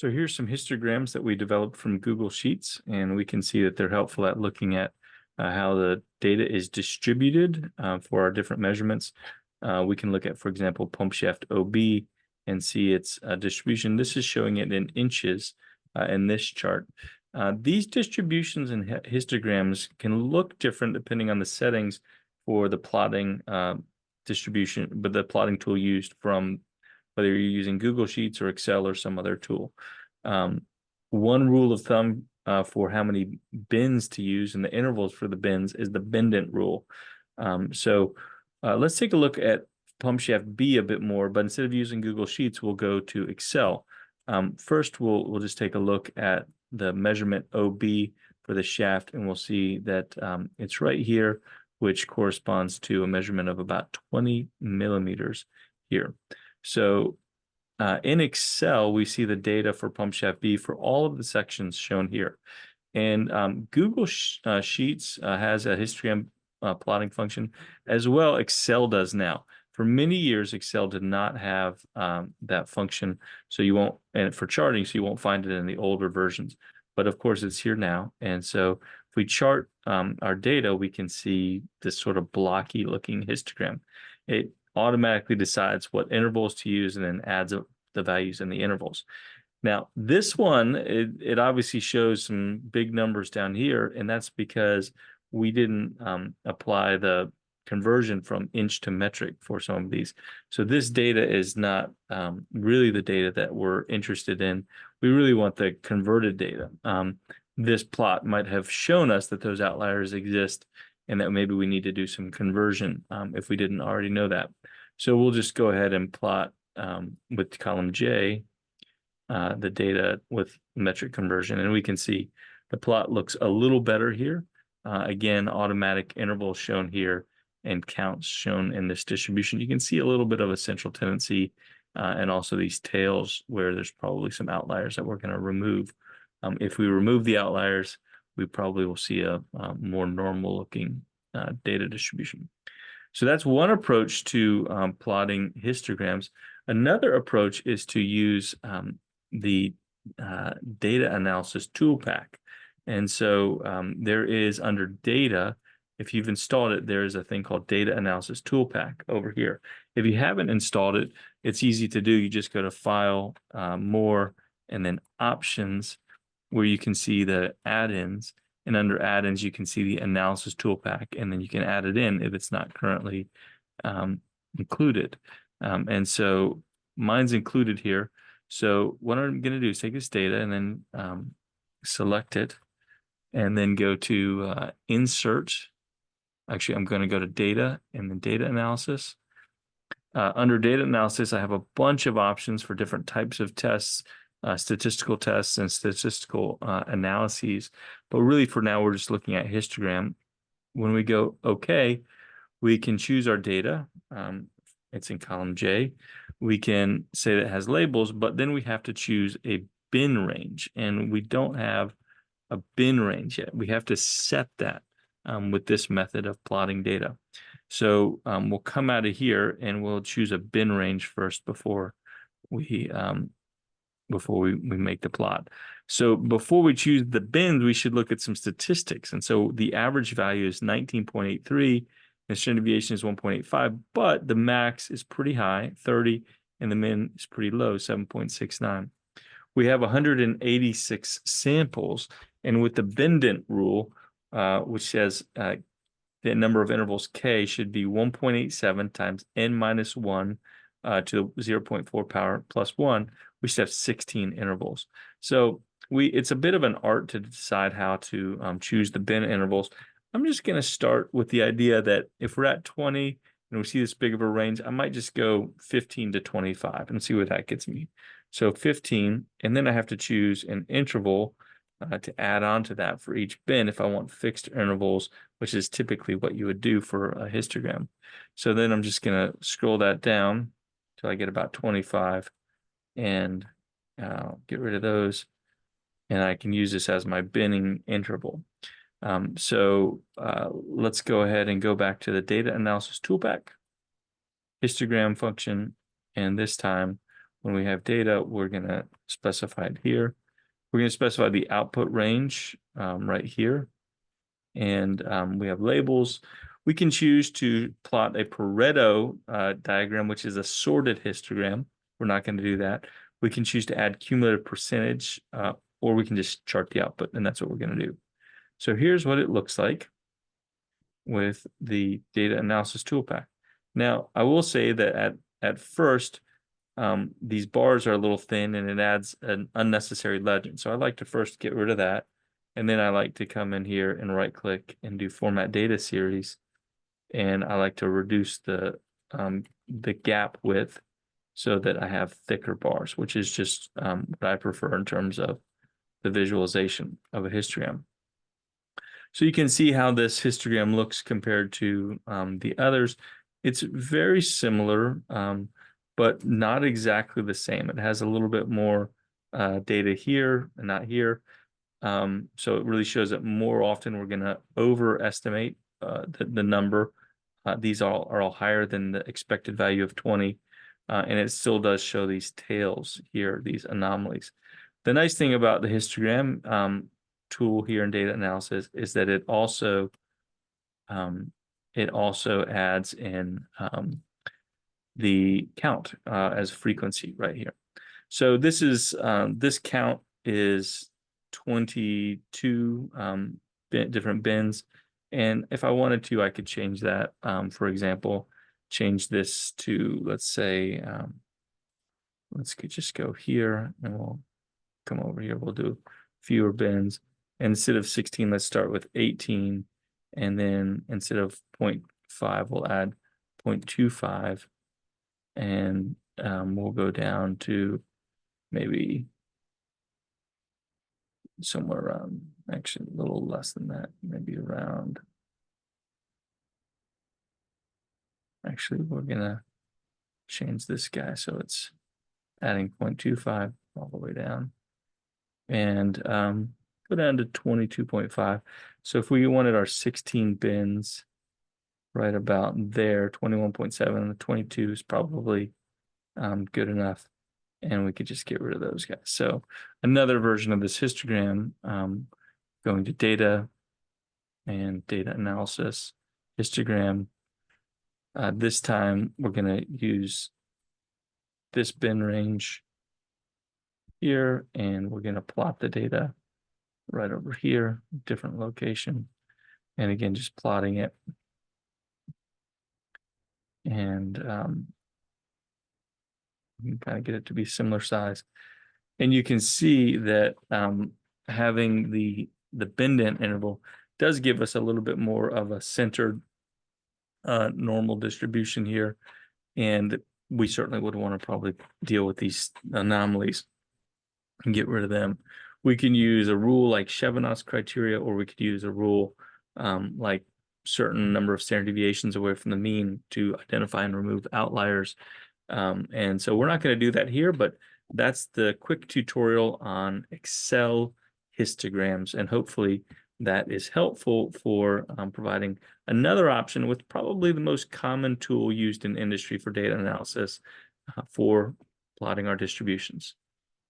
So here's some histograms that we developed from Google Sheets, and we can see that they're helpful at looking at how the data is distributed for our different measurements. We can look at, for example, pump shaft OB and see its distribution. This is showing it in inches in this chart. These distributions and histograms can look different depending on the settings for the plotting distribution, but the plotting tool used, from whether you're using Google Sheets or Excel or some other tool. One rule of thumb for how many bins to use and the intervals for the bins is the bendant rule. Let's take a look at pump shaft B a bit more, but instead of using Google Sheets, we'll go to Excel. First, we'll just take a look at the measurement OB for the shaft, and we'll see that it's right here, which corresponds to a measurement of about 20 millimeters here. So in Excel, we see the data for pump shaft B for all of the sections shown here. And Google Sheets has a histogram plotting function as well. Excel does now. For many years, Excel did not have that function, so you won't, and for charting, so you won't find it in the older versions. But of course, it's here now. And so if we chart our data, we can see this sort of blocky looking histogram. It automatically decides what intervals to use and then adds up the values in the intervals. Now, this one, it obviously shows some big numbers down here, and that's because we didn't apply the conversion from inch to metric for some of these. So this data is not really the data that we're interested in. We really want the converted data. This plot might have shown us that those outliers exist and that maybe we need to do some conversion if we didn't already know that. So we'll just go ahead and plot with column J the data with metric conversion, and we can see the plot looks a little better here. Again, automatic intervals shown here and counts shown in this distribution. You can see a little bit of a central tendency and also these tails where there's probably some outliers that we're going to remove. If we remove the outliers, we probably will see a more normal looking data distribution. So that's one approach to plotting histograms. Another approach is to use the data analysis tool pack. And so there is under data, if you've installed it, there is a thing called data analysis tool pack over here. If you haven't installed it, it's easy to do. You just go to File, More, and then Options, where you can see the add-ins. And under add-ins, you can see the analysis tool pack, and then you can add it in if it's not currently included. And so mine's included here. So what I'm going to do is take this data and then select it, and then go to Insert. Actually, I'm going to go to Data and then Data Analysis. Under Data Analysis, I have a bunch of options for different types of tests, statistical tests and statistical analyses. But really for now, we're just looking at histogram. When we go OK, we can choose our data. It's in column J. We can say that it has labels, but then we have to choose a bin range, and we don't have a bin range yet. We have to set that with this method of plotting data. So we'll come out of here and we'll choose a bin range first before we make the plot. So before we choose the bins, we should look at some statistics. And so the average value is 19.83, and standard deviation is 1.85, but the max is pretty high, 30, and the min is pretty low, 7.69. We have 186 samples, and with the bendant rule, which says the number of intervals k should be 1.87 times n minus 1 to 0.4 power plus 1, we should have 16 intervals. So it's a bit of an art to decide how to choose the bin intervals. I'm just going to start with the idea that if we're at 20 and we see this big of a range, I might just go 15 to 25 and see what that gets me. So 15, and then I have to choose an interval to add on to that for each bin if I want fixed intervals, which is typically what you would do for a histogram. So then I'm just going to scroll that down till I get about 25 and get rid of those. And I can use this as my binning interval. Let's go ahead and go back to the data analysis toolpack, histogram function, and this time when we have data, we're going to specify it here. We're going to specify the output range right here. And we have labels. We can choose to plot a Pareto diagram, which is a sorted histogram. We're not going to do that. We can choose to add cumulative percentage, or we can just chart the output, and that's what we're going to do. So here's what it looks like with the data analysis toolpath. Now, I will say that at first, these bars are a little thin and it adds an unnecessary legend. So I like to first get rid of that. And then I like to come in here and right click and do format data series. And I like to reduce the gap width so that I have thicker bars, which is just what I prefer in terms of the visualization of a histogram. So you can see how this histogram looks compared to the others. It's very similar, but not exactly the same. It has a little bit more data here and not here. So it really shows that more often we're going to overestimate the number. These are all higher than the expected value of 20. And it still does show these tails here, these anomalies. The nice thing about the histogram tool here in data analysis is that it also adds in the count as frequency right here. So this is this count is 22 different bins, and if I wanted to, I could change that. For example, change this to, let's say, let's just go here, and we'll come over here. We'll do fewer bins. And instead of 16, let's start with 18. And then instead of 0.5, we'll add 0.25. And we'll go down to maybe somewhere around, actually a little less than that, maybe around. Actually, we're going to change this guy. So it's adding 0.25 all the way down. And go down to 22.5. So if we wanted our 16 bins right about there, 21.7, 22 is probably good enough. And we could just get rid of those guys. So another version of this histogram, going to data and data analysis, histogram. This time we're going to use this bin range here, and we're going to plot the data right over here, different location. And again, just plotting it. And you can kind of get it to be similar size. And you can see that having the bindent interval does give us a little bit more of a centered normal distribution here. And we certainly would want to probably deal with these anomalies and get rid of them. We can use a rule like Chevanot's criteria, or we could use a rule like certain number of standard deviations away from the mean to identify and remove outliers. And so we're not going to do that here, but that's the quick tutorial on Excel histograms. And hopefully that is helpful for providing another option with probably the most common tool used in industry for data analysis for plotting our distributions.